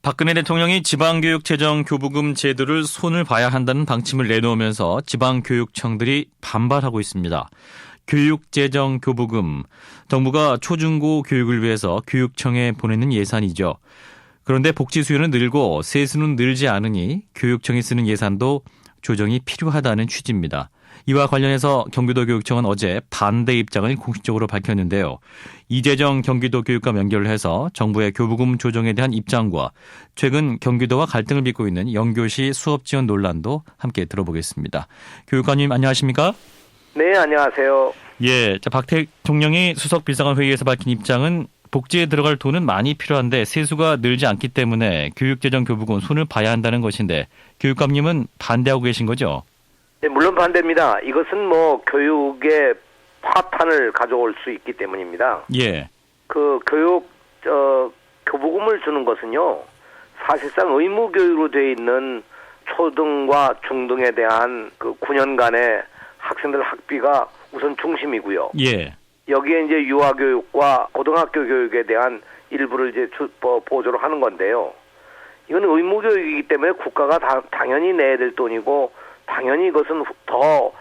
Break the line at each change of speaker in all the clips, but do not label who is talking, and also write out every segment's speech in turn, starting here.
박근혜 대통령이 지방교육재정교부금 제도를 손을 봐야 한다는 방침을 내놓으면서 지방교육청들이 반발하고 있습니다. 교육재정교부금, 정부가 초중고 교육을 위해서 교육청에 보내는 예산이죠. 그런데 복지 수요는 늘고 세수는 늘지 않으니 교육청이 쓰는 예산도 조정이 필요하다는 취지입니다. 이와 관련해서 경기도교육청은 어제 반대 입장을 공식적으로 밝혔는데요. 이재정 경기도교육감 연결을 해서 정부의 교부금 조정에 대한 입장과 최근 경기도와 갈등을 빚고 있는 영교시 수업 지원 논란도 함께 들어보겠습니다. 교육감님 안녕하십니까?
네, 안녕하세요.
예, 박 대통령이 수석 비상관회의에서 밝힌 입장은 복지에 들어갈 돈은 많이 필요한데 세수가 늘지 않기 때문에 교육재정 교부금 손을 봐야 한다는 것인데 교육감님은 반대하고 계신 거죠?
네, 물론 반대입니다. 이것은 교육의 파탄을 가져올 수 있기 때문입니다.
예.
교부금을 주는 것은요, 사실상 의무교육으로 되어 있는 초등과 중등에 대한 9년간의 학생들 학비가 우선 중심이고요.
예.
여기에 이제 유아교육과 고등학교 교육에 대한 일부를 이제 보조를 하는 건데요. 이건 의무교육이기 때문에 국가가 당연히 내야 될 돈이고, 당연히 이것은 더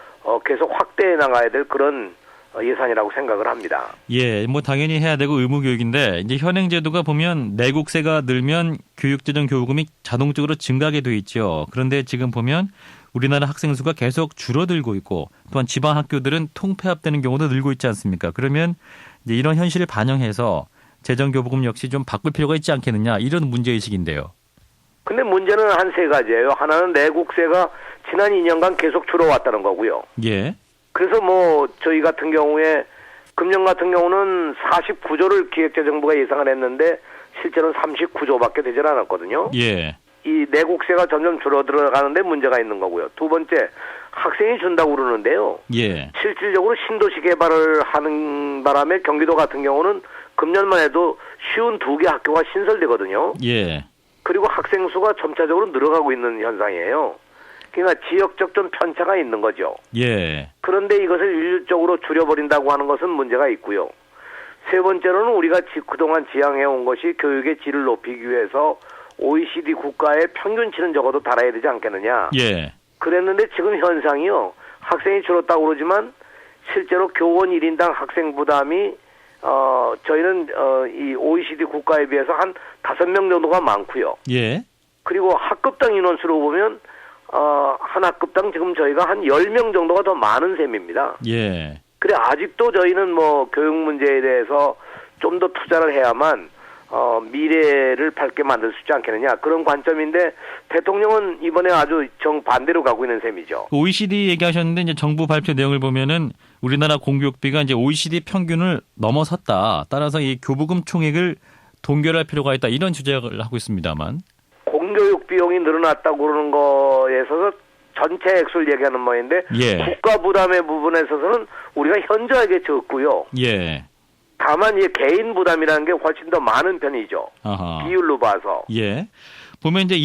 계속 확대해 나가야 될 그런 예산이라고 생각을 합니다.
예, 당연히 해야 되고 의무교육인데 이제 현행 제도가 보면 내국세가 늘면 교육재정 교부금이 자동적으로 증가하게 돼 있죠. 그런데 지금 보면 우리나라 학생 수가 계속 줄어들고 있고 또한 지방 학교들은 통폐합되는 경우도 늘고 있지 않습니까? 그러면 이제 이런 현실을 반영해서 재정 교부금 역시 좀 바꿀 필요가 있지 않겠느냐 이런 문제의식인데요.
근데 문제는 한 세 가지예요. 하나는 내국세가 지난 2년간 계속 줄어왔다는 거고요.
예.
그래서 저희 같은 경우에 금년 같은 경우는 49조를 기획재정부가 예상을 했는데 실제로는 39조밖에 되질 않았거든요.
예.
이 내국세가 점점 줄어들어가는데 문제가 있는 거고요. 두 번째, 학생이 준다고 그러는데요.
예.
실질적으로 신도시 개발을 하는 바람에 경기도 같은 경우는 금년만 해도 52개 학교가 신설되거든요.
예.
그리고 학생 수가 점차적으로 늘어가고 있는 현상이에요. 그러니까 지역적 좀 편차가 있는 거죠.
예.
그런데 이것을 일률적으로 줄여버린다고 하는 것은 문제가 있고요. 세 번째로는 우리가 그동안 지향해온 것이 교육의 질을 높이기 위해서 OECD 국가의 평균치는 적어도 달아야 되지 않겠느냐.
예.
그랬는데 지금 현상이요. 학생이 줄었다고 그러지만 실제로 교원 1인당 학생 부담이 저희는 이 OECD 국가에 비해서 한 5명 정도가 많고요.
예.
그리고 학급당 인원수로 보면 한 학급당 지금 저희가 한 10명 정도가 더 많은 셈입니다.
예.
그래 아직도 저희는 교육 문제에 대해서 좀 더 투자를 해야만 미래를 밝게 만들 수 있지 않겠느냐 그런 관점인데 대통령은 이번에 아주 정반대로 가고 있는 셈이죠.
OECD 얘기하셨는데 이제 정부 발표 내용을 보면은 우리나라 공교육비가 이제 OECD 평균을 넘어섰다. 따라서 이 교부금 총액을 동결할 필요가 있다. 이런 주장을 하고 있습니다만.
공교육 비용이 늘어났다고 그러는 거에 있어서 전체 액수를 얘기하는 모양인데
예.
국가 부담의 부분에 있어서는 우리가 현저하게 적고요.
예.
다만 개인 부담이라는 게 훨씬 더 많은 편이죠.
아하.
비율로 봐서.
예. 보면 이제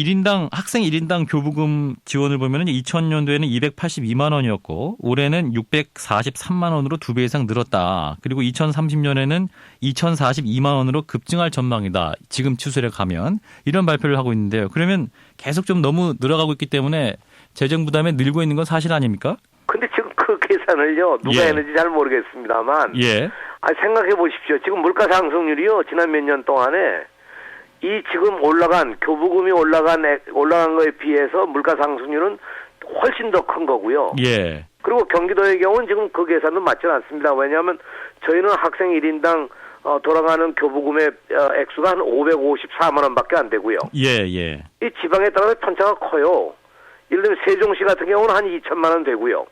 학생 1인당 교부금 지원을 보면은 2000년도에는 282만 원이었고 올해는 643만 원으로 2배 이상 늘었다. 그리고 2030년에는 2042만 원으로 급증할 전망이다. 지금 추세를 가면 이런 발표를 하고 있는데요. 그러면 계속 좀 너무 늘어가고 있기 때문에 재정 부담에 늘고 있는 건 사실 아닙니까? 근데
지금 그 계산을요. 누가 했는지 잘 모르겠습니다만.
예.
생각해 보십시오. 지금 물가 상승률이요. 지난 몇 년 동안에 이 지금 교부금이 올라간 거에 비해서 물가 상승률은 훨씬 더 큰 거고요.
예.
그리고 경기도의 경우는 지금 그 계산은 맞지 않습니다. 왜냐하면 저희는 학생 1인당 돌아가는 교부금의 액수가 한 554만 원밖에 안 되고요.
예, 예.
이 지방에 따라서 편차가 커요. 예를 들면 세종시 같은 경우는 한 2천만 원 되고요.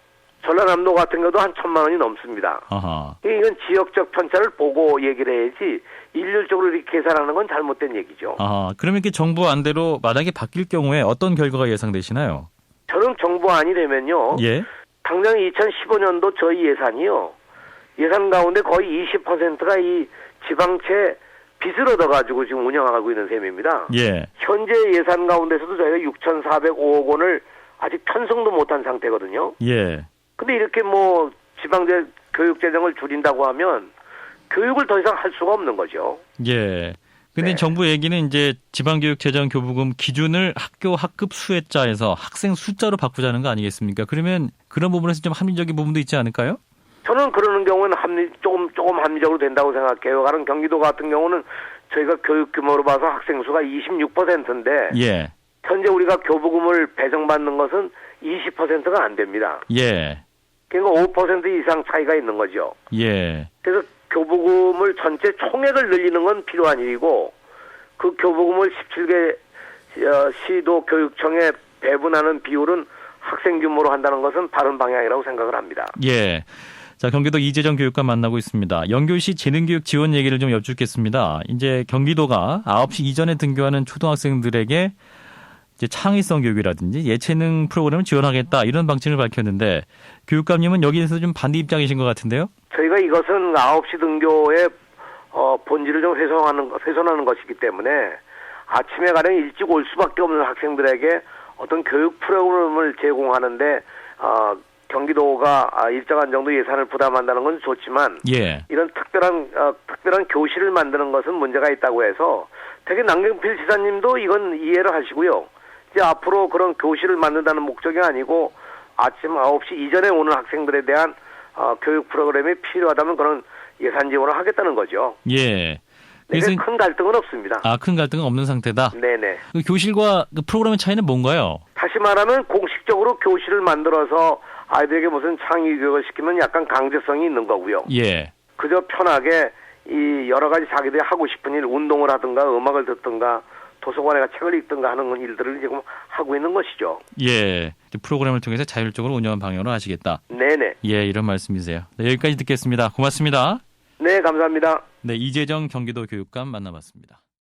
전라남도 같은 경우도 한 1,000만 원이 넘습니다.
아하.
이건 지역적 편차를 보고 얘기를 해야지 일률적으로 이렇게 계산하는 건 잘못된 얘기죠.
그러면 이렇게 정부 안대로 만약에 바뀔 경우에 어떤 결과가 예상되시나요?
저는 정부 안이 되면요.
예.
당장 2015년도 저희 예산 가운데 거의 20%가 이 지방채 빚을 얻어가지고 지금 운영하고 있는 셈입니다.
예.
현재 예산 가운데서도 저희가 6,405억 원을 아직 편성도 못한 상태거든요.
예.
근데 이렇게 지방재 교육 재정을 줄인다고 하면 교육을 더 이상 할 수가 없는 거죠.
예. 근데
네.
정부 얘기는 이제 지방교육재정교부금 기준을 학교 학급 수에 짜에서 학생 숫자로 바꾸자는 거 아니겠습니까? 그러면 그런 부분에서 좀 합리적인 부분도 있지 않을까요?
저는 그러는 경우에는 조금 합리적으로 된다고 생각해요. 다른 경기도 같은 경우는 저희가 교육 규모로 봐서 학생 수가 26%인데
예.
현재 우리가 교부금을 배정받는 것은 20%가 안 됩니다.
예.
그러니까 5% 이상 차이가 있는 거죠.
예.
그래서 교부금을 전체 총액을 늘리는 건 필요한 일이고 그 교부금을 17개 시도 교육청에 배분하는 비율은 학생 규모로 한다는 것은 바른 방향이라고 생각을 합니다.
예. 자, 경기도 이재정 교육감 만나고 있습니다. 연교시 재능교육 지원 얘기를 좀 여쭙겠습니다. 이제 경기도가 9시 이전에 등교하는 초등학생들에게 이제 창의성 교육이라든지 예체능 프로그램을 지원하겠다 이런 방침을 밝혔는데 교육감님은 여기에서 좀 반대 입장이신 것 같은데요?
저희가 이것은 9시 등교의 본질을 좀 훼손하는 것이기 때문에 아침에 가령 일찍 올 수밖에 없는 학생들에게 어떤 교육 프로그램을 제공하는데 경기도가 일정한 정도 예산을 부담한다는 건 좋지만
예.
이런 특별한 교실을 만드는 것은 문제가 있다고 해서 되게 남경필 지사님도 이건 이해를 하시고요. 이제 앞으로 그런 교실을 만든다는 목적이 아니고 아침 9시 이전에 오는 학생들에 대한 교육 프로그램이 필요하다면 그런 예산 지원을 하겠다는 거죠.
예.
그래서 큰 갈등은 없습니다.
큰 갈등은 없는 상태다.
네네.
그 교실과 그 프로그램의 차이는 뭔가요?
다시 말하면 공식적으로 교실을 만들어서 아이들에게 무슨 창의 교육을 시키면 약간 강제성이 있는 거고요.
예.
그저 편하게 이 여러 가지 자기들이 하고 싶은 일, 운동을 하든가 음악을 듣든가 도서관에 가 책을 읽든가 하는 일들을 지금 하고 있는 것이죠.
예. 프로그램을 통해서 자율적으로 운영하는 방향으로 하시겠다.
네네.
예, 이런 말씀이세요. 네, 여기까지 듣겠습니다. 고맙습니다.
네, 감사합니다.
네, 이재정 경기도 교육감 만나봤습니다.